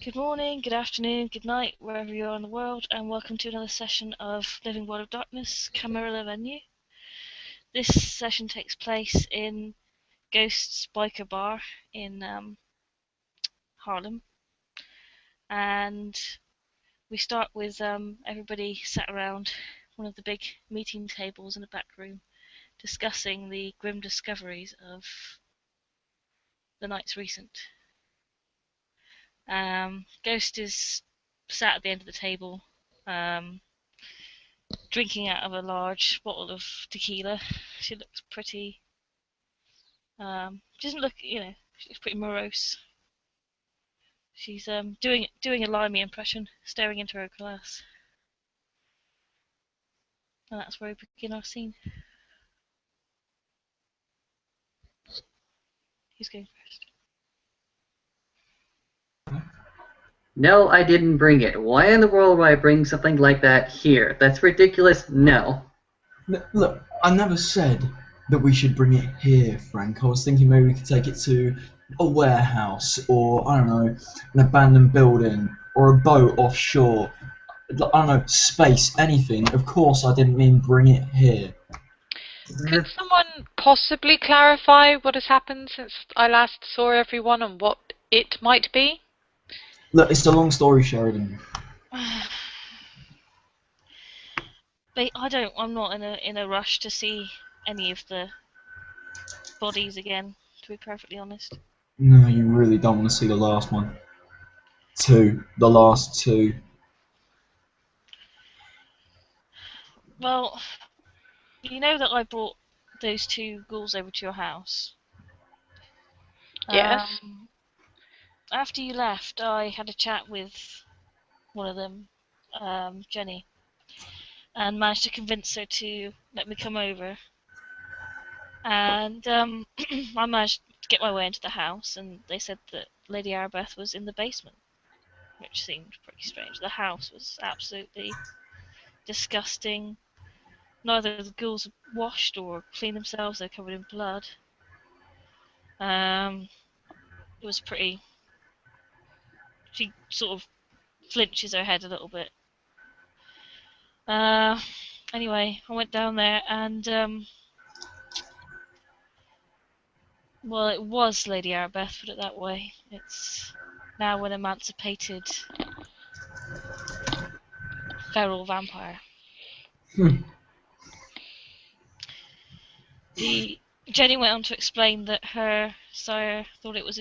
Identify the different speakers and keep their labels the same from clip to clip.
Speaker 1: Good morning, good afternoon, good night, wherever you are in the world, and welcome to another session of Living World of Darkness, Camarilla Venue. This session takes place in Ghost's Biker Bar in Harlem, and we start with everybody sat around one of the big meeting tables in the back room, discussing the grim discoveries of the night's recent. Ghost is sat at the end of the table, drinking out of a large bottle of tequila. She looks pretty. She doesn't look, she looks pretty morose. She's doing a limey impression, staring into her glass, and that's where we begin our scene. Who's going first?
Speaker 2: No, I didn't bring it. Why in the world would I bring something like that here? That's ridiculous. No.
Speaker 3: Look, I never said that we should bring it here, Frank. I was thinking maybe we could take it to a warehouse, or, I don't know, an abandoned building, or a boat offshore. I don't know, space, anything. Of course I didn't mean bring it here.
Speaker 4: Could someone possibly clarify what has happened since I last saw everyone and what it might be?
Speaker 3: Look, it's a long story, Sheridan.
Speaker 1: I'm not in a rush to see any of the bodies again, to be perfectly honest.
Speaker 3: No, you really don't want to see the last one. The last two.
Speaker 1: Well, you know that I brought those two ghouls over to your house?
Speaker 4: Yes.
Speaker 1: After you left, I had a chat with one of them, Jenny, and managed to convince her to let me come over. And I managed to get my way into the house, and they said that Lady Arbeth was in the basement, which seemed pretty strange. The house was absolutely disgusting. Neither of the ghouls had washed or cleaned themselves. They're covered in blood. It was pretty. She sort of flinches her head a little bit. Anyway, I went down there and well, it was Lady Arbeth, put it that way. It's now an emancipated feral vampire. Jenny went on to explain that her sire thought it was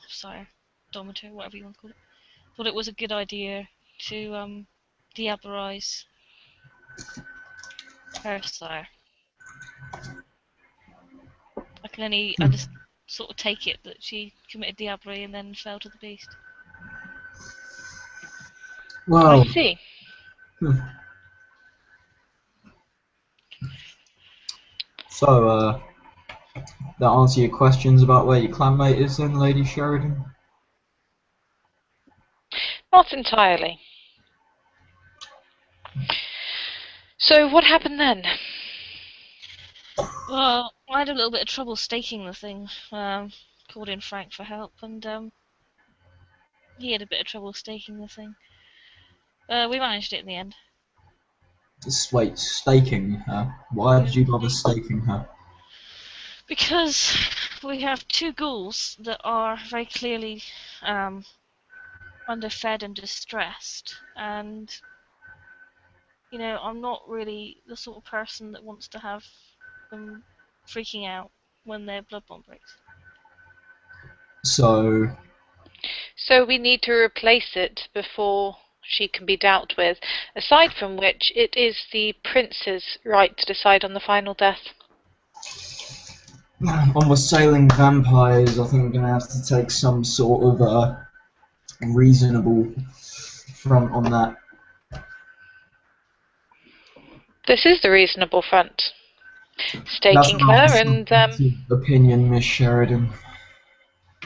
Speaker 1: sire, domitor, whatever you want to call it, thought it was a good idea to diablerize her sire. I just sort of take it that she committed diablerie and then fell to the beast.
Speaker 3: Well,
Speaker 4: I see.
Speaker 3: So, that answer your questions about where your clanmate is then, Lady Sheridan?
Speaker 4: Not entirely. So what happened then?
Speaker 1: Well, I had a little bit of trouble staking the thing. Called in Frank for help, and he had a bit of trouble staking the thing. We managed it in the end.
Speaker 3: Wait, staking her? Why did you bother staking her?
Speaker 1: Because we have two ghouls that are very clearly underfed and distressed, and I'm not really the sort of person that wants to have them freaking out when their blood bond breaks.
Speaker 3: So
Speaker 4: we need to replace it before she can be dealt with, aside from which it is the prince's right to decide on the final death.
Speaker 3: on with sailing vampires, I think we're going to have to take some sort of reasonable front on that.
Speaker 4: This is the reasonable front. Staking her and
Speaker 3: opinion, Miss Sheridan.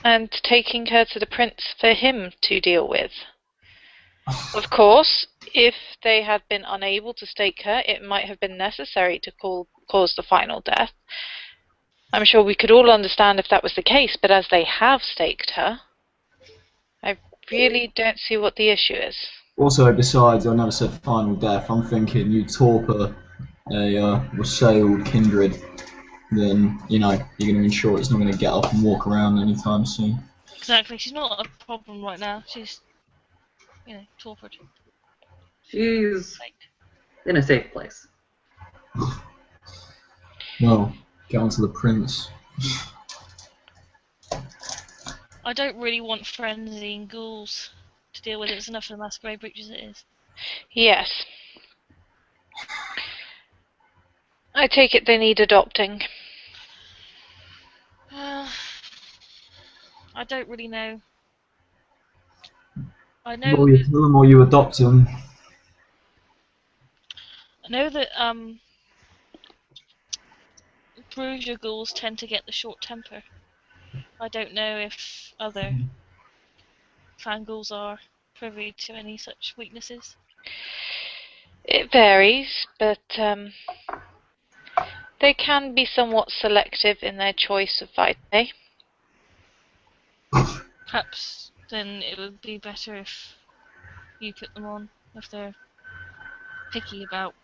Speaker 4: And taking her to the prince for him to deal with. Of course, if they had been unable to stake her, it might have been necessary to cause the final death. I'm sure we could all understand if that was the case, but as they have staked her, I really don't see what the issue is.
Speaker 3: Also, besides, I never said final death. I'm thinking you torpor a wassailed kindred, then, you know, you're going to ensure it's not going to get up and walk around anytime soon.
Speaker 1: Exactly. She's not a problem right now. She's, tortured.
Speaker 2: She's in a safe place.
Speaker 3: Well, get on to the prince.
Speaker 1: I don't really want frenzying ghouls to deal with. It's enough for the masquerade breach as it is.
Speaker 4: Yes. I take it they need adopting.
Speaker 1: I don't really know. I
Speaker 3: Well, you kill them or you adopt them.
Speaker 1: that Bruges ghouls tend to get the short temper. I don't know if other fangirls are privy to any such weaknesses.
Speaker 4: It varies, but they can be somewhat selective in their choice of vitae.
Speaker 1: Perhaps then it would be better if you put them on, if they're picky about.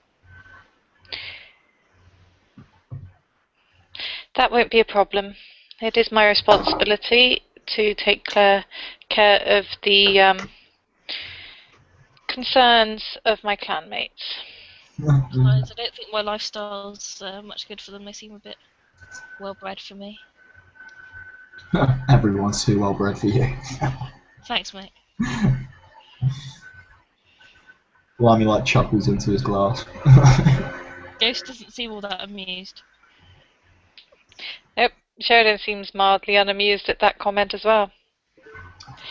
Speaker 4: That won't be a problem. It is my responsibility to take care of the concerns of my clanmates.
Speaker 1: Besides, I don't think my lifestyle's much good for them. They seem a bit well-bred for me.
Speaker 3: Everyone's too well bred for you.
Speaker 1: Thanks, mate.
Speaker 3: Limey like chuckles into his glass.
Speaker 1: Ghost doesn't seem all that amused.
Speaker 4: Nope, Sheridan seems mildly unamused at that comment as well.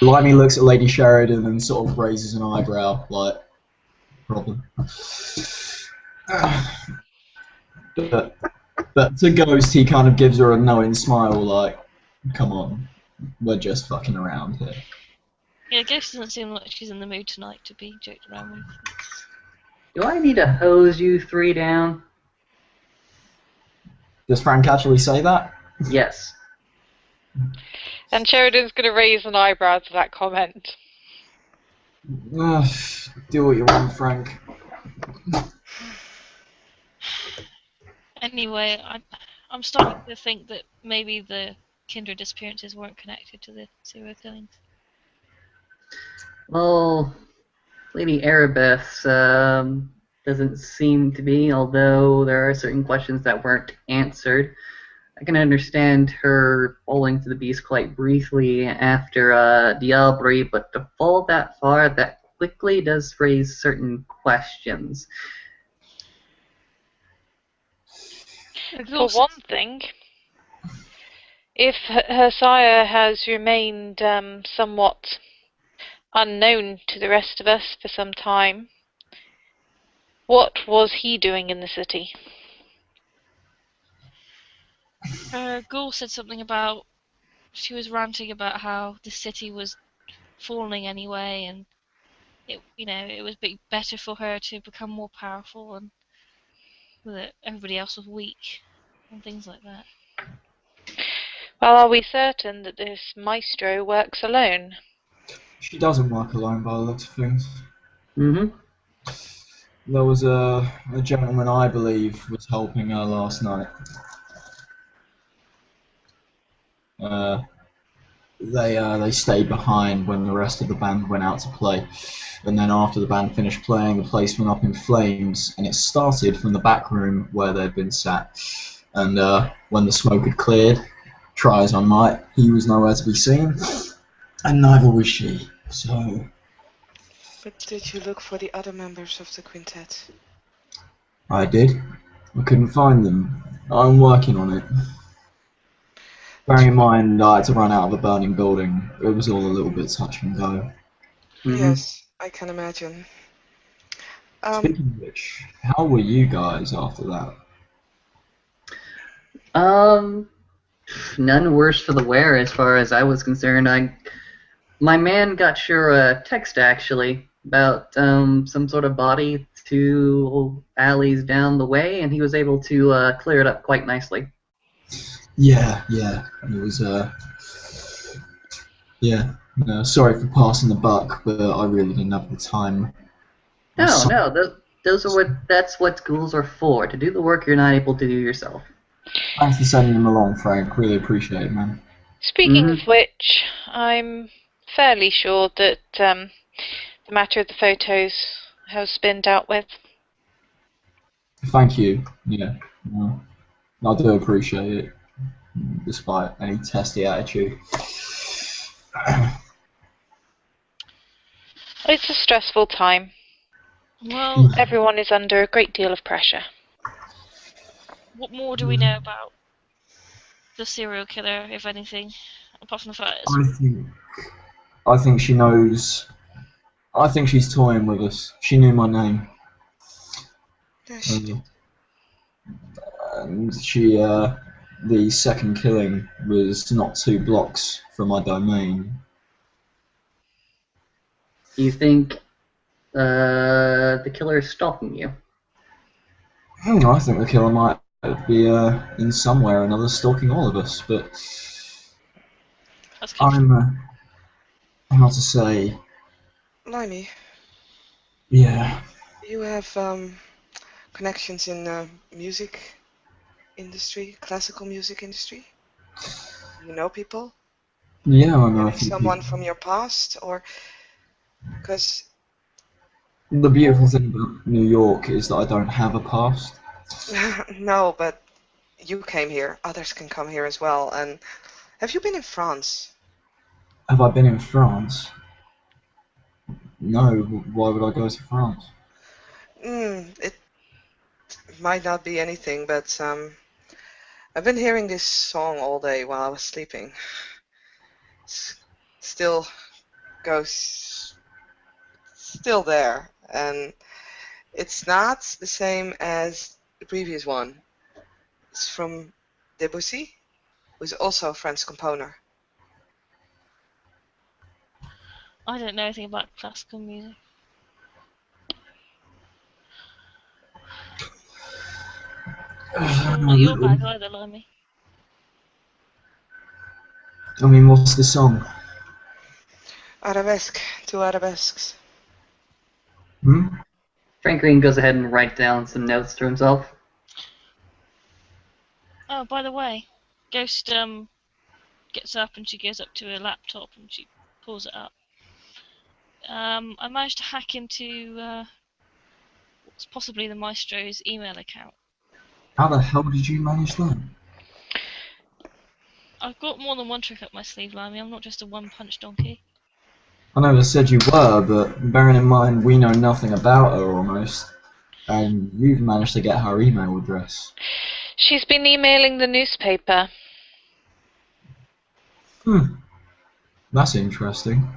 Speaker 3: Limey looks at Lady Sheridan and sort of raises an eyebrow, like, problem. But to Ghost, he kind of gives her a knowing smile, like, come on, we're just fucking around here.
Speaker 1: Yeah, Ghost doesn't seem like she's in the mood tonight to be joked around with.
Speaker 2: Do I need to hose you three down?
Speaker 3: Does Frank actually say that?
Speaker 2: Yes.
Speaker 4: And Sheridan's going to raise an eyebrow to that comment.
Speaker 3: Do what you want, Frank.
Speaker 1: Anyway, I'm starting to think that maybe the Kindred disappearances weren't connected to the serial killings.
Speaker 2: Well, Lady Erebeth doesn't seem to be, although there are certain questions that weren't answered. I can understand her falling to the beast quite briefly after Diabri, but to fall that far that quickly does raise certain questions.
Speaker 4: For one thing, if her sire has remained somewhat unknown to the rest of us for some time, what was he doing in the city?
Speaker 1: Ghoul said something about, she was ranting about how the city was falling anyway, and it would be better for her to become more powerful, and that everybody else was weak, and things like that.
Speaker 4: Well, are we certain that this maestro works alone?
Speaker 3: She doesn't work alone by the looks of things.
Speaker 2: Mm-hmm.
Speaker 3: There was a gentleman I believe was helping her last night. They stayed behind when the rest of the band went out to play, and then after the band finished playing, the place went up in flames, and it started from the back room where they'd been sat. And when the smoke had cleared, try as I might, he was nowhere to be seen, and neither was she. So.
Speaker 5: But did you look for the other members of the quintet?
Speaker 3: I did. I couldn't find them. I'm working on it. Bearing in mind I had to run out of a burning building, it was all a little bit touch and go.
Speaker 2: Mm-hmm.
Speaker 5: Yes, I can imagine.
Speaker 3: Speaking of which, how were you guys after that?
Speaker 2: None worse for the wear as far as I was concerned. My man got a text actually about some sort of body 2 alleys down the way, and he was able to clear it up quite nicely.
Speaker 3: Yeah, it was, yeah. No, sorry for passing the buck, but I really didn't have the time.
Speaker 2: No, those are that's what schools are for, to do the work you're not able to do yourself.
Speaker 3: Thanks for sending them along, Frank. Really appreciate it, man.
Speaker 4: Speaking of which, I'm fairly sure that the matter of the photos has been dealt with.
Speaker 3: Thank you. Yeah, I do appreciate it, despite any testy attitude.
Speaker 4: It's a stressful time.
Speaker 1: Well,
Speaker 4: Everyone is under a great deal of pressure.
Speaker 1: what more do we know about the serial killer, if anything, apart from the fact
Speaker 3: I think she knows. I think she's toying with us. She knew my name. And she, the second killing was not 2 blocks from my domain.
Speaker 2: Do you think the killer is stalking you?
Speaker 3: I think the killer might be in some way or another stalking all of us, but how to say,
Speaker 5: Limey, you have connections in the music industry, classical music industry? You know people?
Speaker 3: Yeah, I know a
Speaker 5: Maybe
Speaker 3: few
Speaker 5: someone
Speaker 3: people.
Speaker 5: from your past, or because
Speaker 3: The beautiful thing about New York is that I don't have a past.
Speaker 5: no, but you came here. Others can come here as well. And have you been in France?
Speaker 3: Have I been in France? No, why would I go to France?
Speaker 5: It might not be anything, but I've been hearing this song all day while I was sleeping. Still goes, still there, and it's not the same as the previous one. It's from Debussy, who's also a French composer.
Speaker 1: I don't know anything about classical music. Not your bag either, Limey.
Speaker 3: I mean, what's the song?
Speaker 5: Arabesque, 2 arabesques.
Speaker 2: Frank Green goes ahead and writes down some notes to himself.
Speaker 1: Oh, by the way, Ghost gets up and she goes up to her laptop and she pulls it up. I managed to hack into what's possibly the Maestro's email account.
Speaker 3: How the hell did you manage that?
Speaker 1: I've got more than one trick up my sleeve, Limey. I'm not just a one-punch donkey.
Speaker 3: I never said you were, but bearing in mind we know nothing about her almost, and you've managed to get her email address.
Speaker 4: She's been emailing the newspaper.
Speaker 3: That's interesting.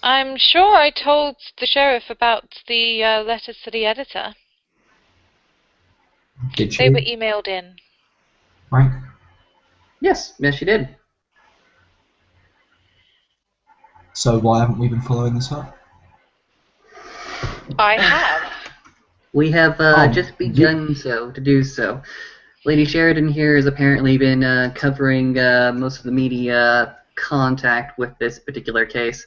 Speaker 4: I'm sure I told the sheriff about the letters to the editor.
Speaker 3: Did
Speaker 4: They
Speaker 3: she?
Speaker 4: were emailed in.
Speaker 3: Frank?
Speaker 2: Yes, she did.
Speaker 3: So why haven't we been following this up?
Speaker 4: I have.
Speaker 2: We have just begun to do so. Lady Sheridan here has apparently been covering most of the media contact with this particular case.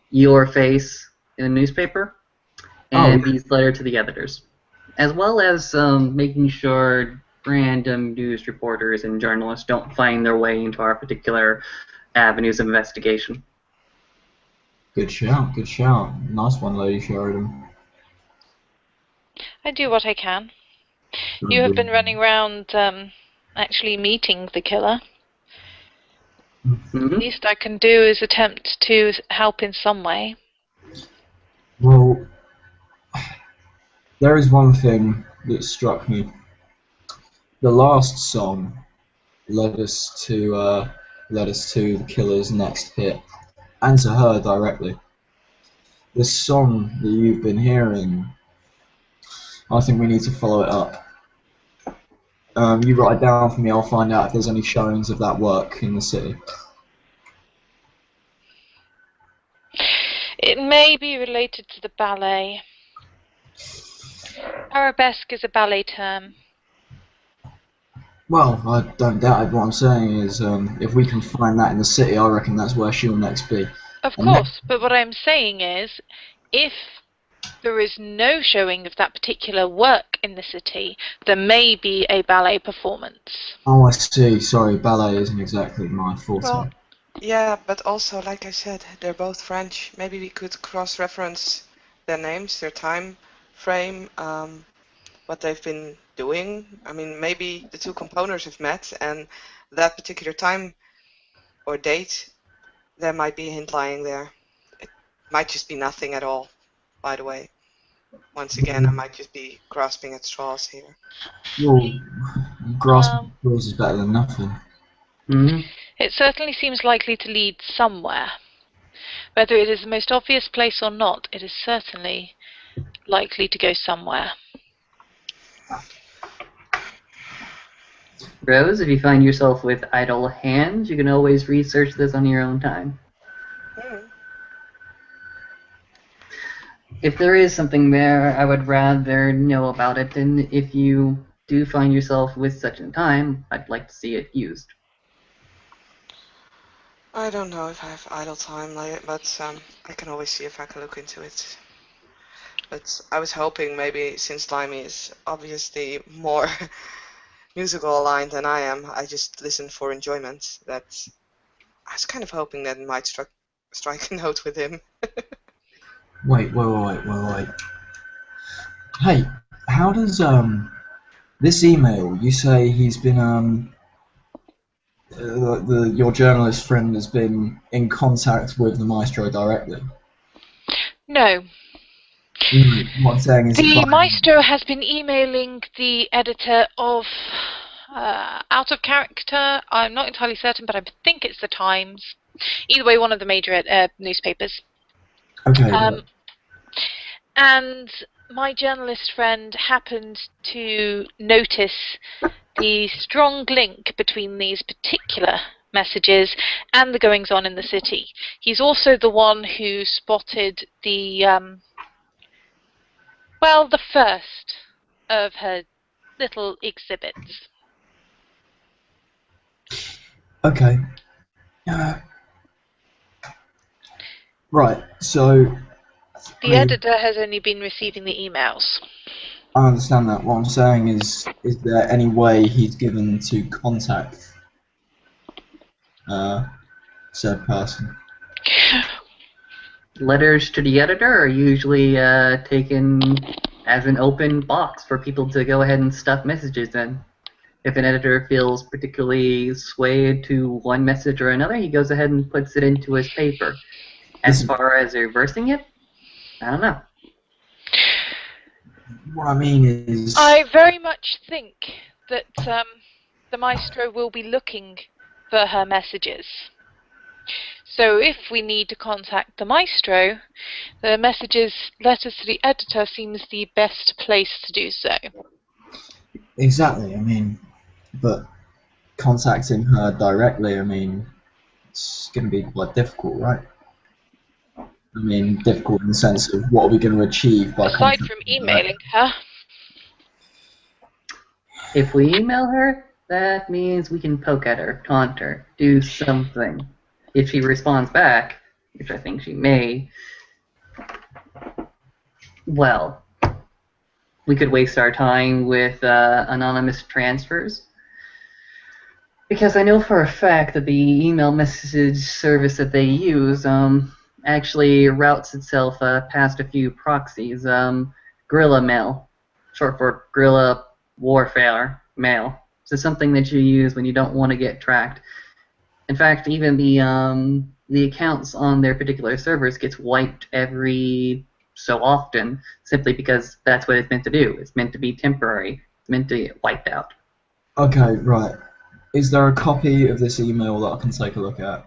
Speaker 2: Your face in the newspaper, and these letter to the editors, as well as making sure random news reporters and journalists don't find their way into our particular avenues of investigation.
Speaker 3: Good shout, good shout. Nice one, Lady Sheridan.
Speaker 4: I do what I can. You have been running around actually meeting the killer. The least I can do is attempt to help in some way.
Speaker 3: Well, there is one thing that struck me. The last song led us to the killer's next hit, and to her directly. This song that you've been hearing, I think we need to follow it up. You write it down for me, I'll find out if there's any showings of that work in the city.
Speaker 4: It may be related to the ballet. Arabesque is a ballet term.
Speaker 3: Well, I don't doubt it. What I'm saying is, if we can find that in the city, I reckon that's where she'll next be.
Speaker 4: Of
Speaker 3: And that-
Speaker 4: course, but what I'm saying is, if there is no showing of that particular work in the city, there may be a ballet performance.
Speaker 3: Oh, I see. Sorry, ballet isn't exactly my forte.
Speaker 5: Well, yeah, but also, like I said, they're both French. Maybe we could cross-reference their names, their time frame, what they've been doing. I mean, maybe the two components have met, and that particular time or date, there might be a hint lying there. It might just be nothing at all, by the way. Once again, I might just be grasping at straws here.
Speaker 3: Well, grasping
Speaker 1: Um,
Speaker 3: straws is better than nothing.
Speaker 2: Hmm.
Speaker 4: It certainly seems likely to lead somewhere. Whether it is the most obvious place or not, it is certainly likely to go somewhere.
Speaker 2: Rose, if you find yourself with idle hands, you can always research this on your own time. If there is something there, I would rather know about it, and if you do find yourself with such a time, I'd like to see it used.
Speaker 5: I don't know if I have idle time, but I can always see if I can look into it. But I was hoping maybe since Limey is obviously more musical aligned than I am, I just listen for enjoyment. That I was kind of hoping that it might strike a note with him.
Speaker 3: Wait. Hey, how does this email? You say he's been your journalist friend has been in contact with the maestro directly.
Speaker 4: No.
Speaker 3: What I'm saying is,
Speaker 4: The maestro has been emailing the editor of Out of Character. I'm not entirely certain, but I think it's the Times. Either way, one of the major newspapers.
Speaker 3: okay. Right.
Speaker 4: And my journalist friend happened to notice the strong link between these particular messages and the goings-on in the city. He's also the one who spotted the, well, the first of her little exhibits.
Speaker 3: Okay. Right. So
Speaker 4: The editor has only been receiving the emails.
Speaker 3: I understand that. What I'm saying is there any way he's given to contact said person?
Speaker 2: Letters to the editor are usually taken as an open box for people to go ahead and stuff messages in. If an editor feels particularly swayed to one message or another, he goes ahead and puts it into his paper. As far as reversing it, I don't know.
Speaker 3: What I mean is,
Speaker 4: I very much think that the maestro will be looking for her messages. So if we need to contact the maestro, the letters to the editor seems the best place to do so.
Speaker 3: exactly. I mean, but contacting her directly, I mean, it's going to be quite difficult, right? I mean, difficult in the sense of what are we going to achieve by
Speaker 4: Aside
Speaker 3: contacting
Speaker 4: from
Speaker 3: her
Speaker 4: emailing her,
Speaker 2: If we email her, that means we can poke at her, taunt her, do something. If she responds back, which I think she may, well, we could waste our time with anonymous transfers. Because I know for a fact that the email message service that they use actually routes itself past a few proxies. Guerrilla mail, short for guerrilla warfare mail. So something that you use when you don't want to get tracked. In fact, even the accounts on their particular servers gets wiped every so often, simply because that's what it's meant to do. It's meant to be temporary. It's meant to get wiped out.
Speaker 3: Okay, right. Is there a copy of this email that I can take a look at?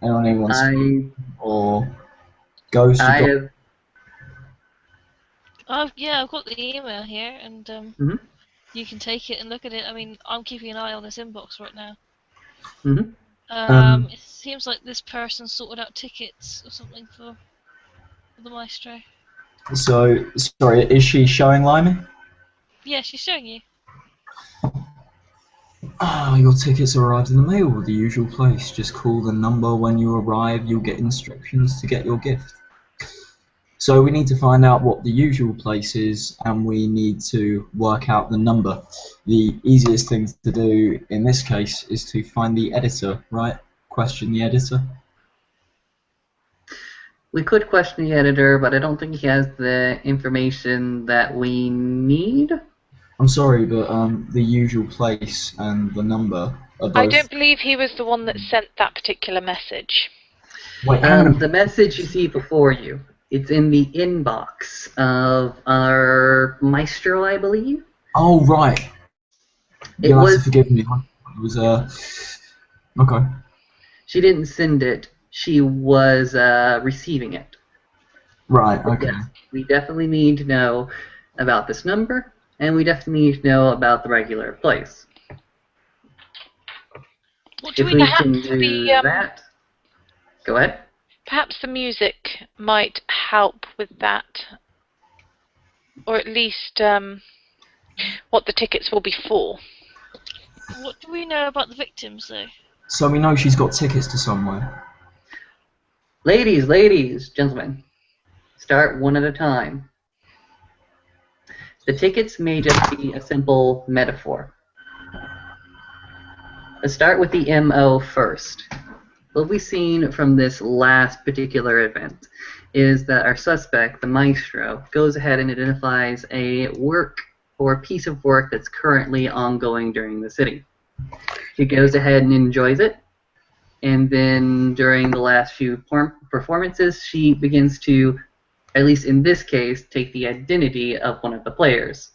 Speaker 3: Anyone wants or Ghost?
Speaker 1: yeah, I've got the email here, and
Speaker 2: Mhm.
Speaker 1: you can take it and look at it. I mean, I'm keeping an eye on this inbox right now.
Speaker 2: Mhm.
Speaker 1: It seems like this person sorted out tickets or something for the maestro.
Speaker 3: So, sorry, is she showing Limey?
Speaker 1: Yeah, she's showing you.
Speaker 3: Your tickets arrived in the mail, the usual place. Just call the number when you arrive, you'll get instructions to get your gift. So we need to find out what the usual place is, and we need to work out the number. The easiest thing to do in this case is to find the editor, right? Question the editor.
Speaker 2: We could question the editor, but I don't think he has the information that we need.
Speaker 3: I'm sorry, but the usual place and the number are both...
Speaker 4: I don't believe he was the one that sent that particular message.
Speaker 3: Wait, hang on a
Speaker 2: The message you see before you, it's in the inbox of our maestro, I believe.
Speaker 3: Oh, right.
Speaker 2: It
Speaker 3: You'll have
Speaker 2: was.
Speaker 3: to forgive me. It was, okay.
Speaker 2: She didn't send it. She was receiving it.
Speaker 3: Right, okay.
Speaker 2: Yes, we definitely need to know about this number, and we definitely need to know about the regular place.
Speaker 1: What do
Speaker 2: If
Speaker 1: we
Speaker 2: we
Speaker 1: know?
Speaker 2: can do that, go ahead.
Speaker 4: Perhaps the music might help with that, or at least what the tickets will be for.
Speaker 1: What do we know about the victims, though?
Speaker 3: So we know she's got tickets to somewhere.
Speaker 2: Ladies, gentlemen, start one at a time. The tickets may just be a simple metaphor. Let's start with the MO first. What we've seen from this last particular event is that our suspect, the maestro, goes ahead and identifies a work or piece of work that's currently ongoing during the city. She goes ahead and enjoys it, and then during the last few performances, she begins to, at least in this case, take the identity of one of the players.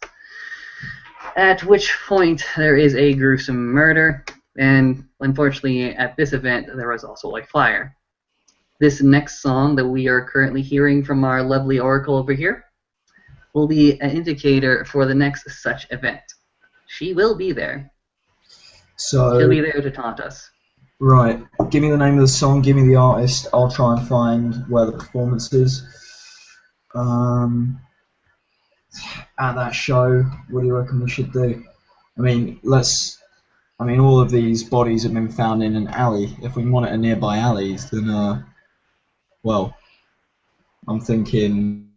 Speaker 2: At which point there is a gruesome murder, and unfortunately at this event there was also a fire. This next song that we are currently hearing from our lovely oracle over here will be an indicator for the next such event. She will be there.
Speaker 3: So...
Speaker 2: She'll be there to taunt us.
Speaker 3: Right. Give me the name of the song, give me the artist, I'll try and find where the performance is. At that show, what do you reckon we should do? I mean, all of these bodies have been found in an alley. If we monitor nearby alleys, then, well, I'm thinking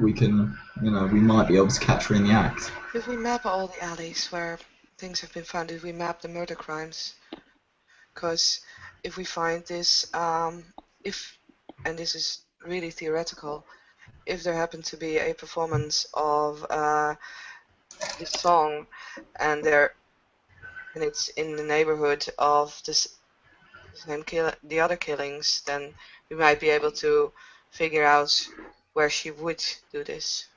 Speaker 3: we can, we might be able to catch her in the act.
Speaker 5: If we map all the alleys where things have been found, if we map the murder crimes, because if we find this, and this is really theoretical, if there happened to be a performance of this song, and it's in the neighborhood of the other killings, then we might be able to figure out where she would do this.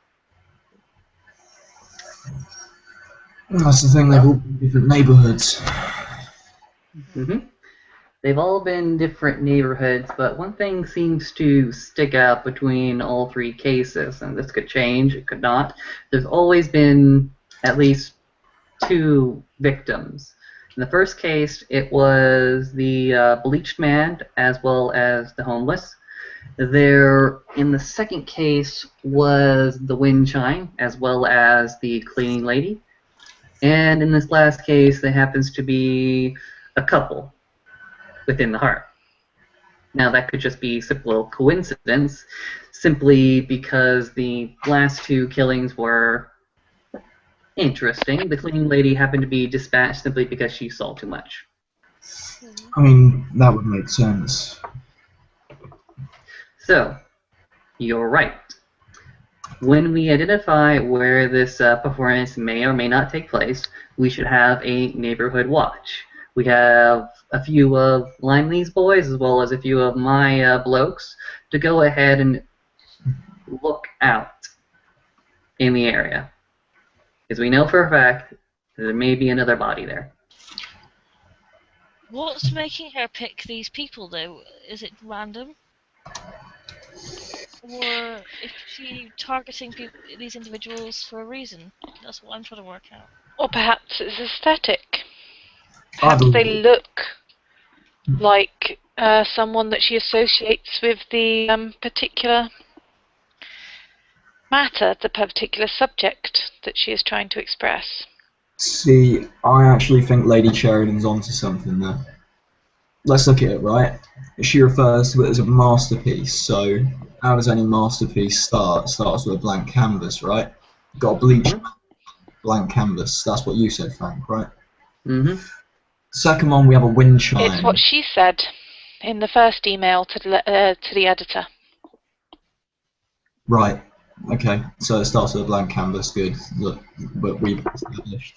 Speaker 3: That's the thing, they've all been different neighborhoods.
Speaker 2: Mm-hmm. They've all been different neighborhoods, but one thing seems to stick out between all three cases, and this could change, it could not. There's always been at least two victims. In the first case, it was the bleached man as well as the homeless. There, in the second case, was the wind chime as well as the cleaning lady. And in this last case, there happens to be a couple within the heart. Now, that could just be simple coincidence, simply because the last two killings were interesting. The cleaning lady happened to be dispatched simply because she saw too much.
Speaker 3: I mean, that would make sense.
Speaker 2: So, you're right. When we identify where this performance may or may not take place, we should have a neighborhood watch. We have a few of Limley's boys as well as a few of my blokes to go ahead and look out in the area. Because we know for a fact that there may be another body there.
Speaker 1: What's making her pick these people, though? Is it random? Or is she targeting these individuals for a reason? That's what I'm trying to work out.
Speaker 4: Or perhaps it's aesthetic. Perhaps they look like someone that she associates with the particular matter, the particular subject that she is trying to express.
Speaker 3: See, I actually think Lady Sheridan's onto something there. Let's look at it, right? She refers to it as a masterpiece, so how does any masterpiece start? It starts with a blank canvas, right? Got a bleached blank canvas. That's what you said, Frank, right?
Speaker 2: Mm-hmm.
Speaker 3: Second one, we have a wind chime.
Speaker 4: It's what she said in the first email to the editor.
Speaker 3: Right. Okay. So it starts with a blank canvas. Good. Look, but we've established.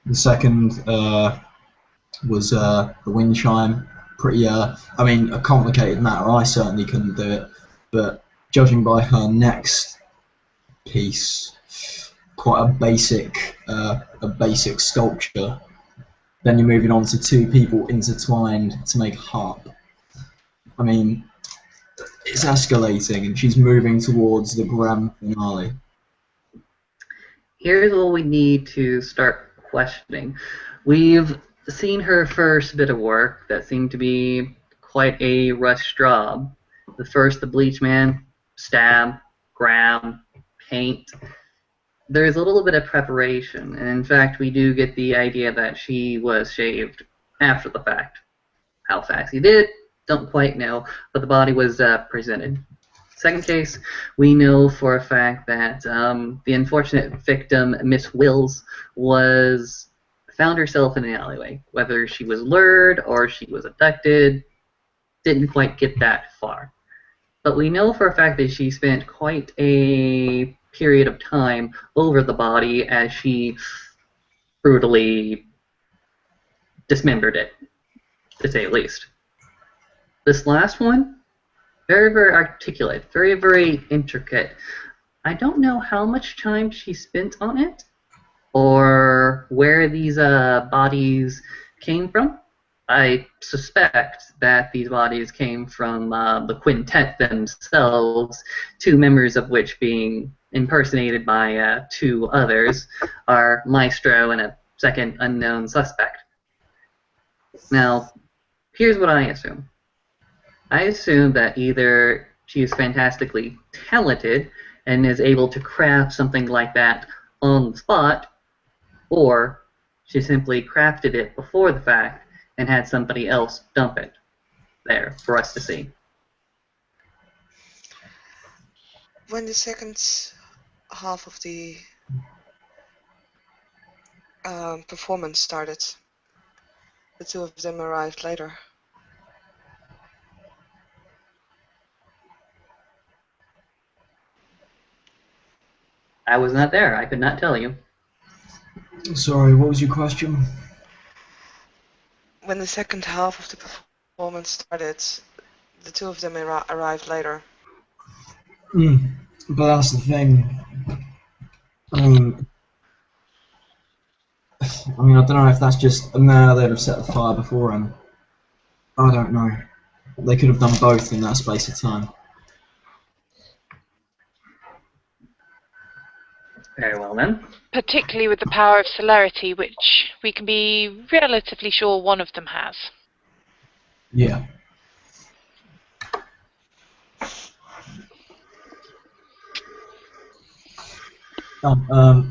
Speaker 3: The second was the wind chime. Pretty. I mean, a complicated matter. I certainly couldn't do it, but judging by her next piece, quite a basic sculpture. Then you're moving on to two people intertwined to make a harp. I mean, it's escalating, and she's moving towards the grand finale.
Speaker 2: Here's what we need to start questioning. We've seen her first bit of work that seemed to be quite a rushed job. The bleach man, stab, grab, paint. There's a little bit of preparation, and in fact we do get the idea that she was shaved after the fact. How fast he did, don't quite know, but the body was presented. Second case, we know for a fact that the unfortunate victim, Miss Wills, found herself in an alleyway. Whether she was lured or she was abducted, didn't quite get that far. But we know for a fact that she spent quite a period of time over the body as she brutally dismembered it, to say the least. This last one, very, very articulate, very, very intricate. I don't know how much time she spent on it, or where these bodies came from. I suspect that these bodies came from the quintet themselves, two members of which being impersonated by two others, are Maestro and a second unknown suspect. Now, here's what I assume. I assume that either she is fantastically talented and is able to craft something like that on the spot, or she simply crafted it before the fact and had somebody else dump it there for us to see.
Speaker 5: When the second half of the performance started, the two of them arrived later.
Speaker 2: I was not there. I could not tell you.
Speaker 3: Sorry, what was your question?
Speaker 5: When the second half of the performance started, the two of them arrived later.
Speaker 3: But that's the thing. I mean, I don't know if that's just no. They'd have set the fire before him. I don't know. They could have done both in that space of time.
Speaker 2: Very well then.
Speaker 4: Particularly with the power of celerity, which we can be relatively sure one of them has.
Speaker 3: Yeah.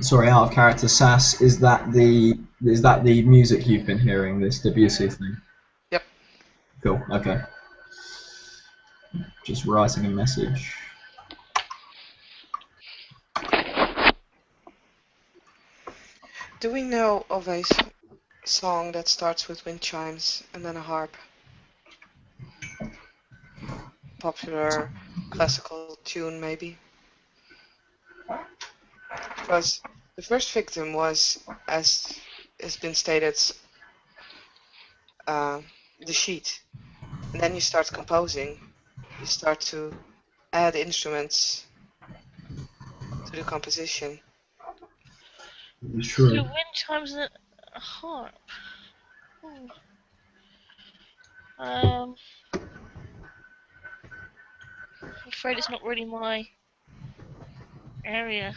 Speaker 3: Sorry, out of character. Sass, is that the music you've been hearing? This Debussy thing.
Speaker 5: Yep.
Speaker 3: Cool. Okay. Just writing a message.
Speaker 5: Do we know of a song that starts with wind chimes and then a harp? Popular classical tune, maybe? Because the first victim was, as has been stated, the sheet. And then you start composing. You start to add instruments to the composition.
Speaker 3: Sure.
Speaker 1: So wind chimes and a harp. I'm afraid it's not really my area.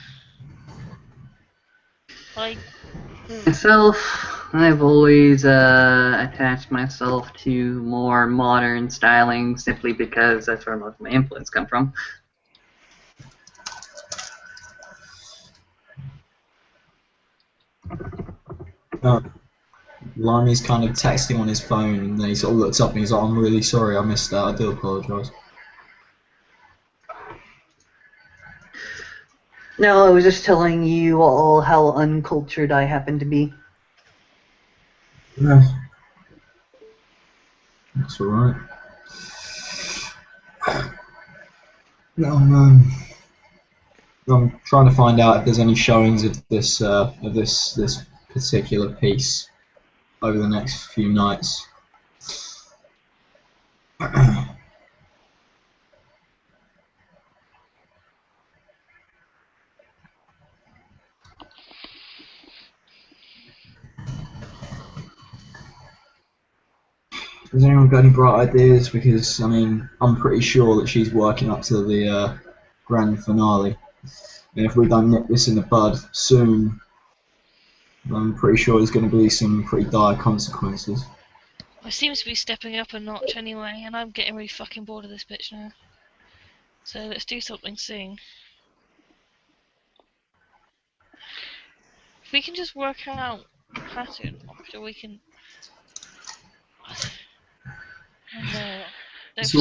Speaker 2: Myself, I've always attached myself to more modern styling simply because that's where most of my influence come from.
Speaker 3: No. Limey's kind of texting on his phone, and then he sort of looks up and he's like, "I'm really sorry, I missed that. I do apologise."
Speaker 2: No, I was just telling you all how uncultured I happen to be.
Speaker 3: Yeah. That's alright. No, I'm trying to find out if there's any showings of this particular piece over the next few nights. Has anyone got any bright ideas? Because, I mean, I'm pretty sure that she's working up to the grand finale. And if we don't nip this in the bud soon, I'm pretty sure there's going to be some pretty dire consequences.
Speaker 1: It seems to be stepping up a notch anyway, and I'm getting really fucking bored of this bitch now. So let's do something soon. If we can just work out a pattern, after we can...
Speaker 4: So,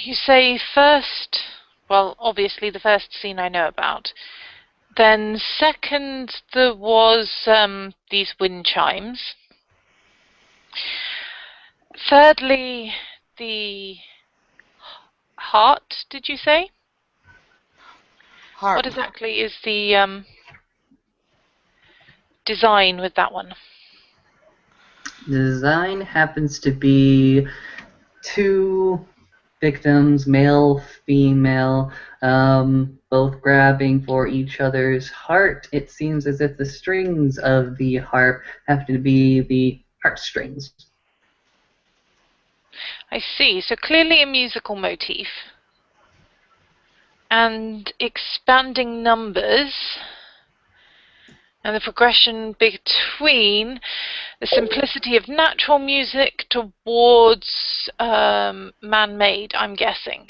Speaker 4: you say first, well, obviously the first scene I know about. Then second, there was these wind chimes. Thirdly, the heart, did you say?
Speaker 5: Harp.
Speaker 4: What exactly is the design with that one?
Speaker 2: The design happens to be 2 victims, male, female, both grabbing for each other's heart. It seems as if the strings of the harp have to be the heartstrings.
Speaker 4: I see. So clearly a musical motif. And expanding numbers. And the progression between the simplicity of natural music towards man-made, I'm guessing.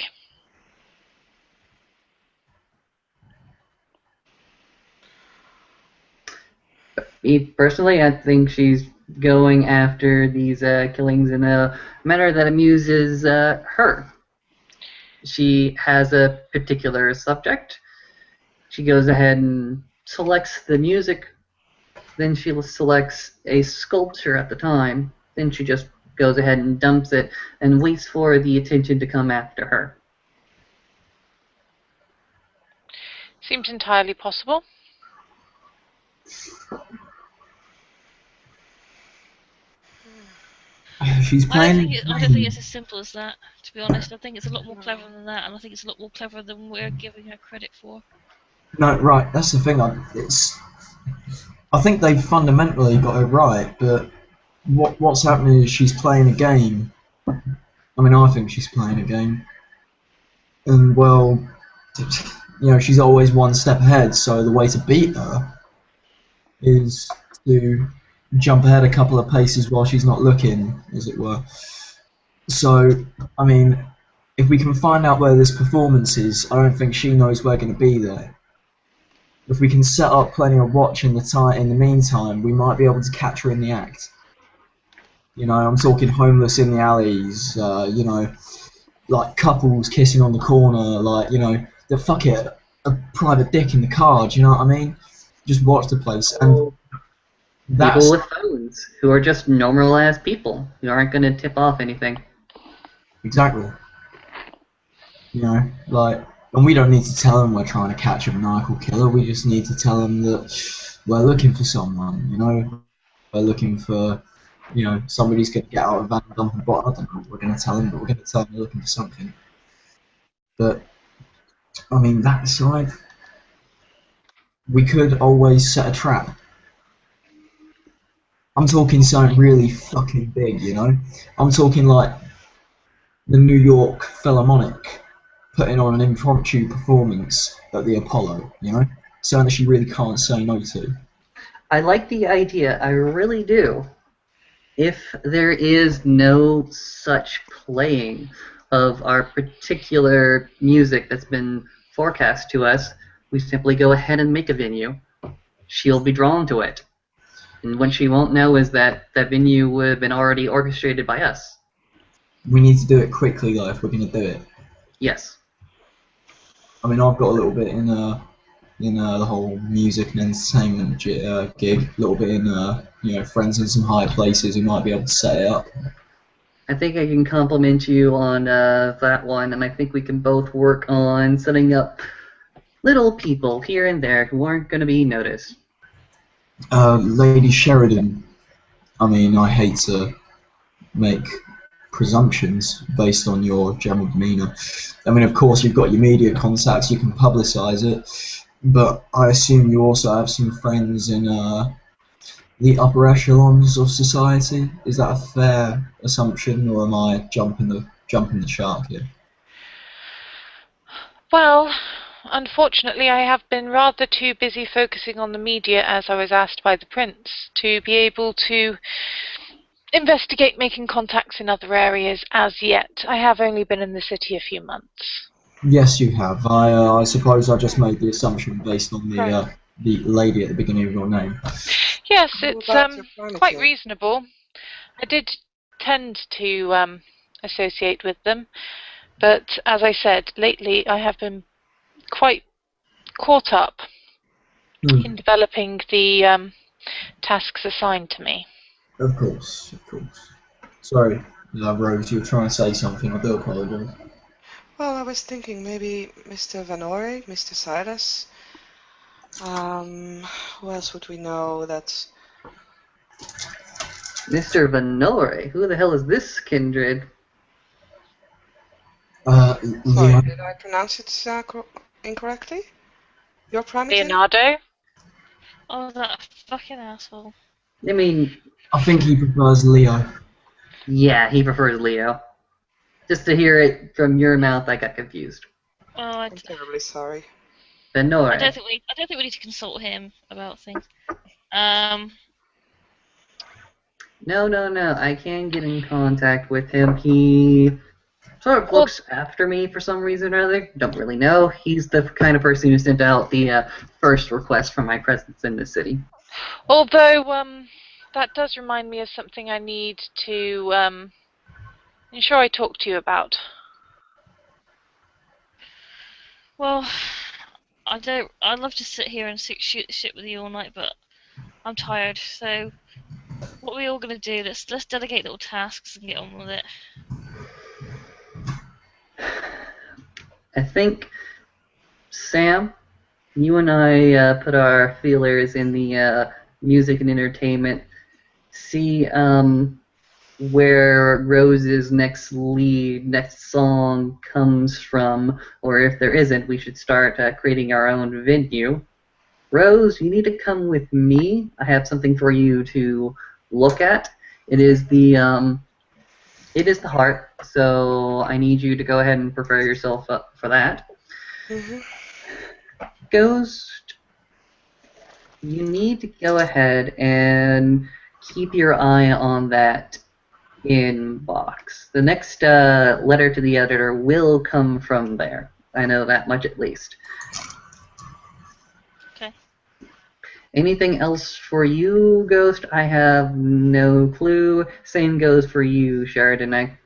Speaker 2: Me personally, I think she's going after these killings in a manner that amuses her. She has a particular subject. She goes ahead and selects the music, then she selects a sculpture at the time, then she just goes ahead and dumps it and waits for the attention to come after her.
Speaker 4: Seems entirely possible.
Speaker 3: She's playing.
Speaker 1: I don't think it's as simple as that, to be honest. I think it's a lot more clever than that, and I think it's a lot more clever than we're giving her credit for.
Speaker 3: No, right. That's the thing. I think they've fundamentally got it right, but what's happening is she's playing a game. I mean, I think she's playing a game, and well, you know, she's always one step ahead. So the way to beat her is to jump ahead a couple of paces while she's not looking, as it were. So, I mean, if we can find out where this performance is, I don't think she knows we're going to be there. If we can set up plenty of watch in the meantime, we might be able to catch her in the act. You know, I'm talking homeless in the alleys, you know, like couples kissing on the corner, like, you know, fuck it, a private dick in the car, do you know what I mean? Just watch the place. And
Speaker 2: people with phones who are just normal-ass people who aren't going to tip off anything.
Speaker 3: Exactly. You know, like, and we don't need to tell them we're trying to catch a maniacal killer. We just need to tell them that we're looking for someone. You know, we're looking for, you know, somebody's going to get out of a van and dump a bottle. I don't know what we're going to tell them, but we're going to tell them we're looking for something. But I mean, that aside, we could always set a trap. I'm talking something really fucking big, you know? I'm talking like the New York Philharmonic putting on an impromptu performance at the Apollo, you know? Something that she really can't say no to.
Speaker 2: I like the idea, I really do. If there is no such playing of our particular music that's been forecast to us, we simply go ahead and make a venue. She'll be drawn to it. And what she won't know is that that venue would have been already orchestrated by us.
Speaker 3: We need to do it quickly though if we're going to do it.
Speaker 2: Yes.
Speaker 3: I mean, I've got a little bit in the whole music and entertainment gig, a little bit in friends in some high places who might be able to set it up.
Speaker 2: I think I can compliment you on that one, and I think we can both work on setting up little people here and there who aren't going to be noticed.
Speaker 3: Lady Sheridan, I mean, I hate to make presumptions based on your general demeanour. I mean, of course, you've got your media contacts, you can publicise it, but I assume you also have some friends in the upper echelons of society. Is that a fair assumption, or am I jumping the shark here?
Speaker 4: Well, unfortunately, I have been rather too busy focusing on the media, as I was asked by the Prince, to be able to investigate making contacts in other areas as yet. I have only been in the city a few months.
Speaker 3: Yes, you have. I suppose I just made the assumption based on
Speaker 4: Right.
Speaker 3: the lady at the beginning of your name.
Speaker 4: Yes,
Speaker 5: How
Speaker 4: it's
Speaker 5: about your furniture?
Speaker 4: quite reasonable. I did tend to associate with them, but as I said, lately I have been quite caught up in developing the tasks assigned to me.
Speaker 3: Of course. Sorry, Rose, you were trying to say something. I do apologise.
Speaker 5: Well, I was thinking maybe Mr. Vanore, Mr. Silas. Who else would we know that's...
Speaker 2: Mr. Vanore? Who the hell is this kindred?
Speaker 5: Sorry,
Speaker 3: Leon,
Speaker 5: did I pronounce it incorrectly? Your Primacy?
Speaker 4: Leonardo?
Speaker 1: Oh, that fucking asshole.
Speaker 2: I mean,
Speaker 3: I think he prefers Leo.
Speaker 2: yeah, he prefers Leo. Just to hear it from your mouth, I got confused.
Speaker 1: Oh,
Speaker 5: I'm terribly sorry.
Speaker 2: Vanore.
Speaker 1: I don't think we need to consult him about things.
Speaker 2: No. I can get in contact with him. He sort of looks after me for some reason or other. Don't really know. He's the kind of person who sent out the first request for my presence in the city.
Speaker 4: Although, that does remind me of something I need to ensure I talk to you about.
Speaker 1: Well, I'd love to sit here and shoot the shit with you all night, but I'm tired. So, what are we all gonna do? Let's delegate little tasks and get on with it.
Speaker 2: I think, Sam, you and I put our feelers in the music and entertainment. See where Rose's next song comes from, or if there isn't, we should start creating our own venue. Rose, you need to come with me. I have something for you to look at. It is the heart, so I need you to go ahead and prepare yourself up for that.
Speaker 5: Mm-hmm.
Speaker 2: Ghost, you need to go ahead and keep your eye on that inbox. The next letter to the editor will come from there. I know that much at least.
Speaker 1: Okay.
Speaker 2: Anything else for you, Ghost? I have no clue. Same goes for you, Sheridan. I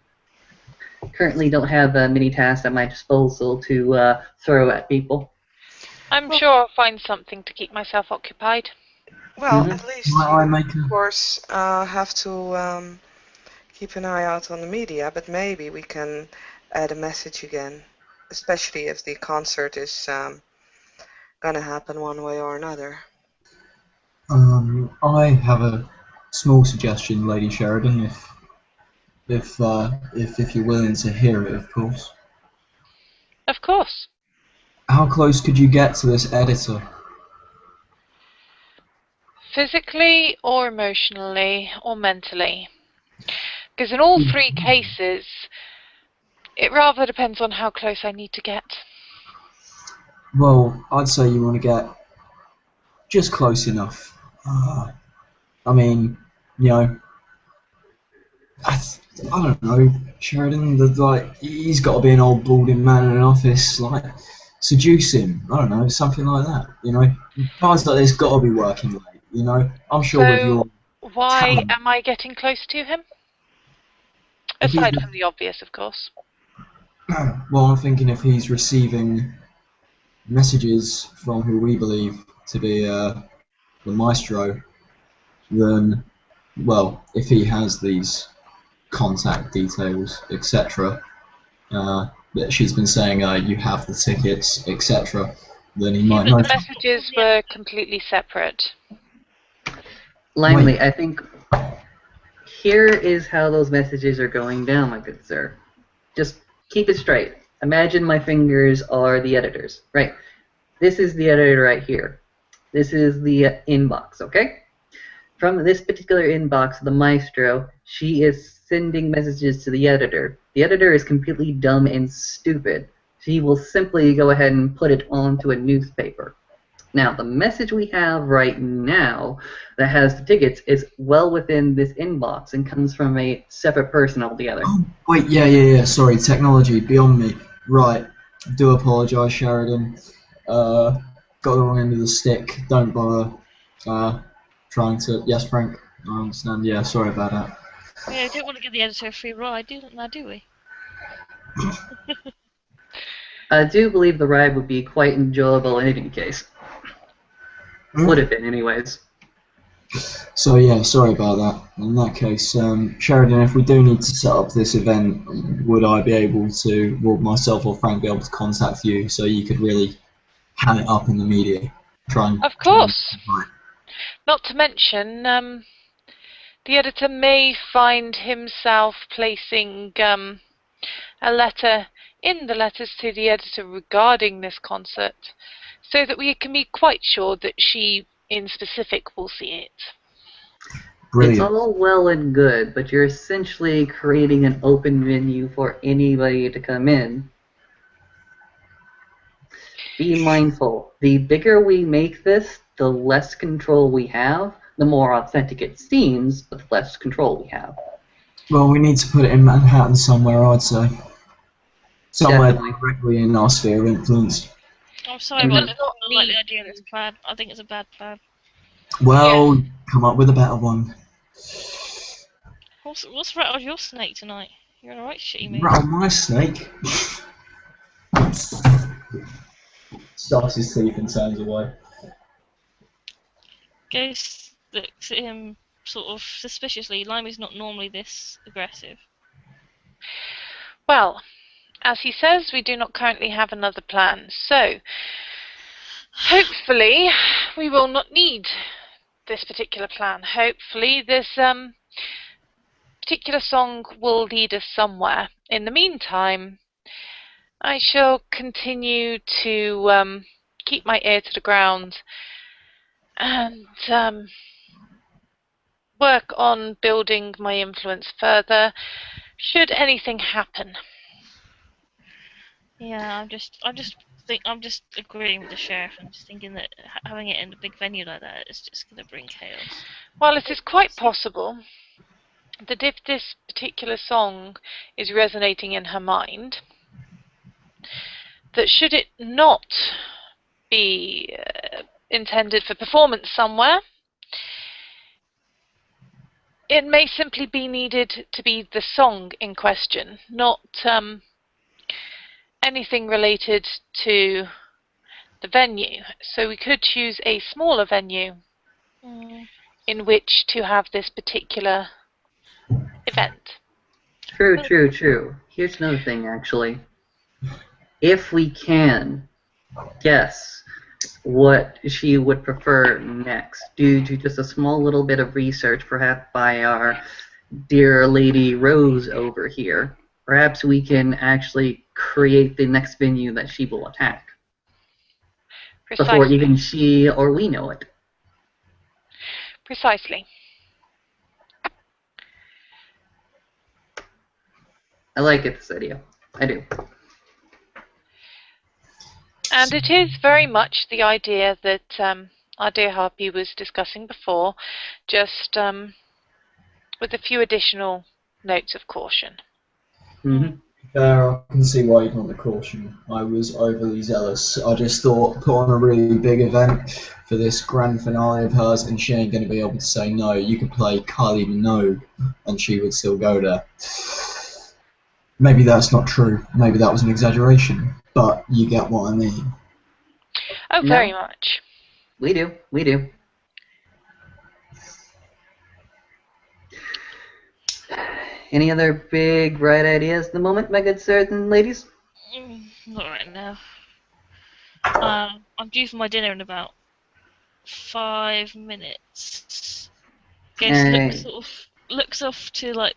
Speaker 2: currently don't have many tasks at my disposal to throw at people.
Speaker 4: I'm sure I'll find something to keep myself occupied.
Speaker 5: Well,
Speaker 2: Mhm.
Speaker 5: at least
Speaker 3: Might I
Speaker 5: you,
Speaker 3: make a-
Speaker 5: of course, have to keep an eye out on the media, but maybe we can add a message again, especially if the concert is gonna happen one way or another.
Speaker 3: I have a small suggestion, Lady Sheridan, if you're willing to hear it, of course.
Speaker 4: Of course.
Speaker 3: How close could you get to this editor?
Speaker 4: Physically or emotionally or mentally. Because in all three cases, it rather depends on how close I need to get.
Speaker 3: Well, I'd say you want to get just close enough. I mean, you know, I don't know, Sheridan. He's got to be an old balding man in an office. Seduce him. I don't know, something like that. You know, guys like this got to be working late. You know, I'm sure with your
Speaker 4: So why
Speaker 3: talent,
Speaker 4: am I getting close to him?
Speaker 3: if he's
Speaker 4: Aside from the obvious, of course.
Speaker 3: well, I'm thinking if he's receiving messages from who we believe to be the maestro, then, well, if he has these contact details, etc., that she's been saying, you have the tickets, etc., then he
Speaker 1: Yeah,
Speaker 3: might
Speaker 1: but
Speaker 3: know.
Speaker 4: The messages were completely separate.
Speaker 2: Limely, I think here is how those messages are going down, my good sir. Just keep it straight. Imagine my fingers are the editors, right? This is the editor right here. This is the inbox, okay? From this particular inbox, the maestro, she is sending messages to the editor. The editor is completely dumb and stupid. She will simply go ahead and put it onto a newspaper. Now, the message we have right now that has the tickets is well within this inbox and comes from a separate person altogether.
Speaker 3: Oh, wait, yeah. Sorry, technology beyond me. Right, do apologise, Sheridan. Got the wrong end of the stick. Don't bother. Trying to. Yes, Frank. I understand. Yeah, sorry about that.
Speaker 1: yeah, we don't want to give the editor a free ride, do we?
Speaker 2: I do believe the ride would be quite enjoyable in any case. Would have been, anyways.
Speaker 3: So yeah, sorry about that. In that case, Sheridan, if we do need to set up this event, would I be able to, would myself or Frank be able to contact you so you could really ham it up in the media? Try and.
Speaker 4: Of course. Not to mention, the editor may find himself placing a letter in the letters to the editor regarding this concert, so that we can be quite sure that she, in specific, will see it.
Speaker 3: Brilliant.
Speaker 2: It's all well and good, but you're essentially creating an open venue for anybody to come in. Be mindful. The bigger we make this, the less control we have. The more authentic it seems, but the less control we have.
Speaker 3: Well, we need to put it in Manhattan somewhere, I'd say. Somewhere
Speaker 2: Definitely.
Speaker 3: directly in our sphere of influence.
Speaker 1: I'm sorry, but I don't like the idea of this plan. I think it's a bad plan.
Speaker 3: Well, come up with a better one.
Speaker 1: What's rattled your snake tonight? You're in a right shitty mood.
Speaker 3: Rattle my snake. Starts his teeth and turns away.
Speaker 1: Ghost looks at him sort of suspiciously. Limey's not normally this aggressive.
Speaker 4: Well, as he says, we do not currently have another plan, so hopefully we will not need this particular plan. Hopefully this particular song will lead us somewhere. In the meantime, I shall continue to keep my ear to the ground and work on building my influence further, should anything happen.
Speaker 1: Yeah, I'm just agreeing with the sheriff. I'm just thinking that having it in a big venue like that is just going to bring chaos.
Speaker 4: While it is quite possible that if this particular song is resonating in her mind, that should it not be intended for performance somewhere, it may simply be needed to be the song in question, not anything related to the venue. So we could choose a smaller venue in which to have this particular event.
Speaker 2: True. Here's another thing, actually. If we can guess what she would prefer next, due to just a small little bit of research, perhaps by our dear Lady Rose over here, perhaps we can actually create the next venue that she will attack.
Speaker 4: Precisely.
Speaker 2: Before even she or we know it.
Speaker 4: Precisely.
Speaker 2: I like it, this idea. I do.
Speaker 4: And it is very much the idea that our dear Harpy was discussing before, just with a few additional notes of caution.
Speaker 2: Mm-hmm.
Speaker 3: Fair, I can see why you'd want the caution. I was overly zealous. I just thought, put on a really big event for this grand finale of hers, and she ain't going to be able to say no. You could play Kylie Minogue, and she would still go there. Maybe that's not true. Maybe that was an exaggeration. But you get what I mean.
Speaker 4: Oh,
Speaker 2: No.
Speaker 4: very much.
Speaker 2: We do. We do. Any other big, bright ideas at the moment, my good sirs and ladies?
Speaker 1: Not right now. I'm due for my dinner in about 5 minutes. Ghost
Speaker 2: Alright.
Speaker 1: looks off to like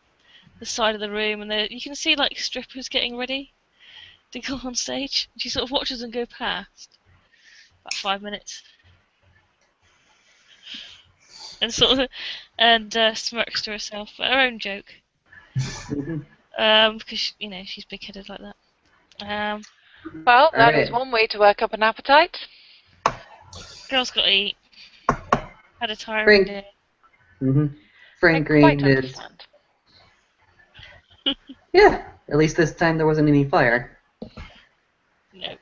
Speaker 1: the side of the room, and you can see like strippers getting ready to go on stage. She sort of watches them go past. About 5 minutes. And smirks to herself at her own joke.
Speaker 2: Mhm.
Speaker 1: Because she's big-headed like that.
Speaker 4: Well, that is
Speaker 2: Alright.
Speaker 4: one way to work up an appetite.
Speaker 1: Girls got to eat. Had a tiring
Speaker 2: Frank.
Speaker 1: day.
Speaker 2: Frank
Speaker 4: I quite
Speaker 2: Green is.
Speaker 4: understand.
Speaker 2: Yeah, at least this time there wasn't any fire.
Speaker 1: No.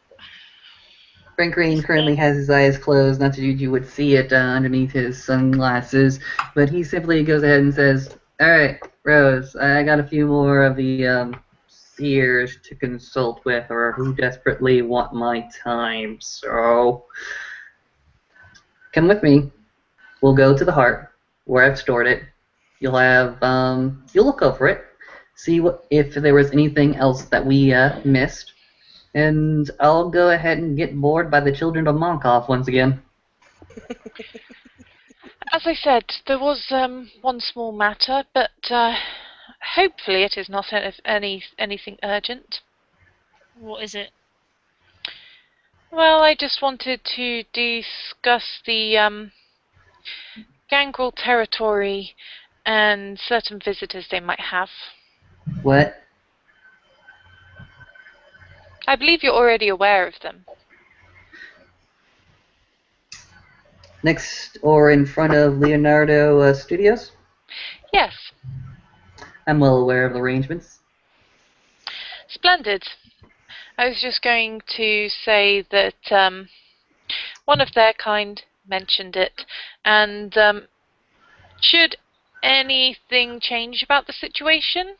Speaker 2: Frank Green currently has his eyes closed, not that you would see it underneath his sunglasses, but he simply goes ahead and says, "Alright, Rose, I got a few more of the seers to consult with, or who desperately want my time, so come with me. We'll go to the heart, where I've stored it. You'll look over it, see if there was anything else that we missed, and I'll go ahead and get bored by the children of Monkhoff once again."
Speaker 4: As I said, there was one small matter, but hopefully it is not anything urgent.
Speaker 1: What is it?
Speaker 4: Well, I just wanted to discuss the Gangrel territory and certain visitors they might have.
Speaker 2: What?
Speaker 4: I believe you're already aware of them.
Speaker 2: Next or in front of Leonardo Studios?
Speaker 4: Yes,
Speaker 2: I'm well aware of the arrangements.
Speaker 4: splendid. I was just going to say that one of their kind mentioned it, and should anything change about the situation,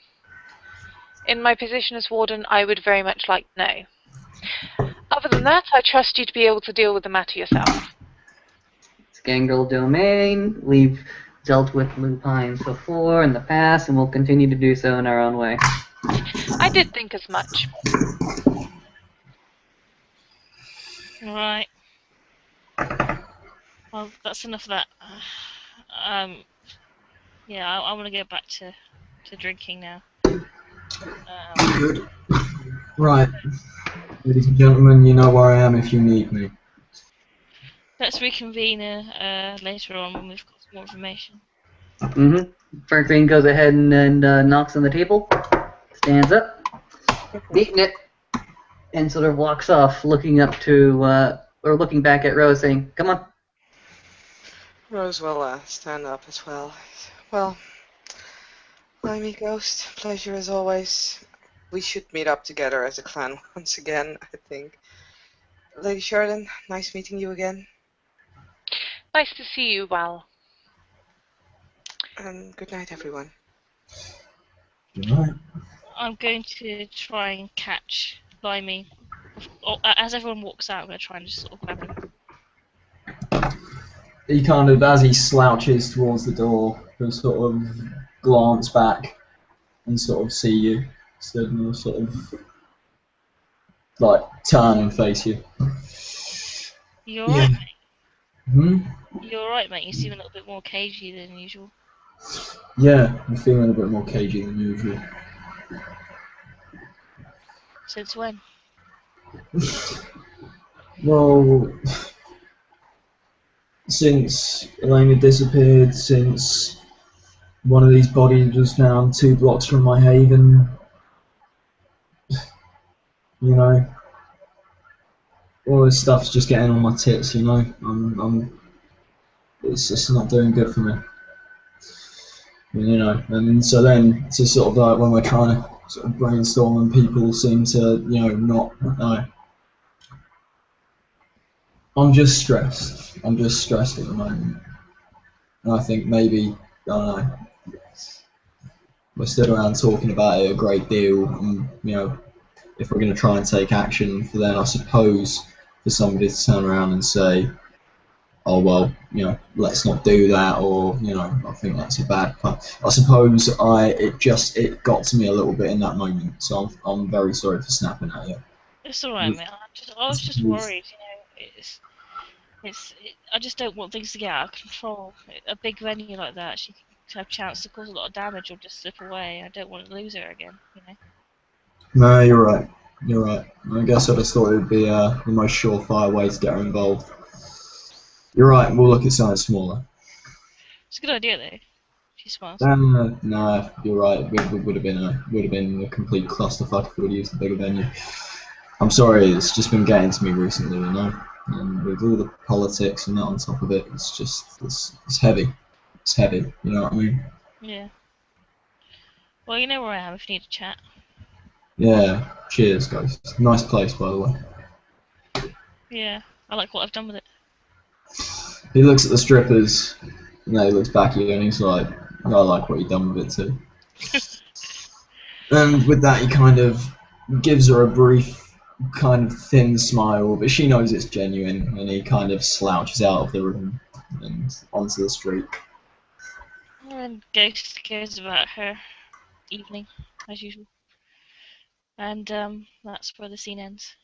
Speaker 4: in my position as warden, I would very much like to know. Other than that, I trust you to be able to deal with the matter yourself.
Speaker 2: It's Gangrel domain. We've dealt with lupines before in the past, and we'll continue to do so in our own way.
Speaker 4: I did think as much.
Speaker 1: Right. Well, that's enough of that. Yeah, I want to go back to drinking now.
Speaker 3: Good. Right. Ladies and gentlemen, you know where I am if you need me.
Speaker 1: Let's reconvene later on when we've got some more information.
Speaker 2: Frank Green goes ahead and knocks on the table, stands up, beating it, and sort of walks off, looking up to, or looking back at Rose, saying, "Come on."
Speaker 5: Rose will stand up as well. Well, Limey Ghost, pleasure as always. We should meet up together as a clan once again, I think. Lady Sheridan, nice meeting you again.
Speaker 4: Nice to see you, Val.
Speaker 5: And good night, everyone.
Speaker 3: Good night.
Speaker 1: I'm going to try and catch Limey. As everyone walks out, I'm going to try and just sort of grab him.
Speaker 3: He kind of, as he slouches towards the door, he'll sort of glance back and sort of see you. So he'll sort of, like, turn and face you.
Speaker 1: You alright, mate?
Speaker 3: Hmm?
Speaker 1: You alright, mate? You seem a little bit more cagey than usual.
Speaker 3: Yeah, I'm feeling a bit more cagey than usual.
Speaker 1: Since when?
Speaker 3: Well, since Elena disappeared, since one of these bodies was found 2 blocks from my haven, you know, all this stuff's just getting on my tits, you know. It's just not doing good for me. You know, and so then it's just sort of like when we're trying to sort of brainstorm, and people seem to, not. I'm just stressed. I'm just stressed at the moment, and I think maybe I don't know. We're still around talking about it a great deal, and if we're going to try and take action, for then I suppose for somebody to turn around and say, oh well, let's not do that, or I think that's a bad plan. I suppose it got to me a little bit in that moment, so I'm very sorry for snapping at you.
Speaker 1: It's alright, man. I was just worried, I just don't want things to get out of control. A big venue like that, she could have a chance to cause a lot of damage or just slip away. I don't want to lose her again,
Speaker 3: No, you're right. You're right. I guess I just thought it would be the most surefire way to get her involved. You're right. We'll look at something smaller.
Speaker 1: It's a good idea, though. She smiles.
Speaker 3: No, you're right. It would have been a complete clusterfuck if we would used the bigger venue. I'm sorry. It's just been getting to me recently, and with all the politics and that on top of it, it's heavy. It's heavy. You know what I mean?
Speaker 1: Yeah. Well, you know where I am if you need to chat.
Speaker 3: Yeah. Cheers, guys. Nice place, by the way.
Speaker 1: Yeah, I like what I've done with it.
Speaker 3: He looks at the strippers, and then he looks back at you, and he's like, I like what you've done with it too. And with that, he kind of gives her a brief, kind of thin smile, but she knows it's genuine, and he kind of slouches out of the room and onto the street.
Speaker 1: And Ghost goes about her evening, as usual. And that's where the scene ends.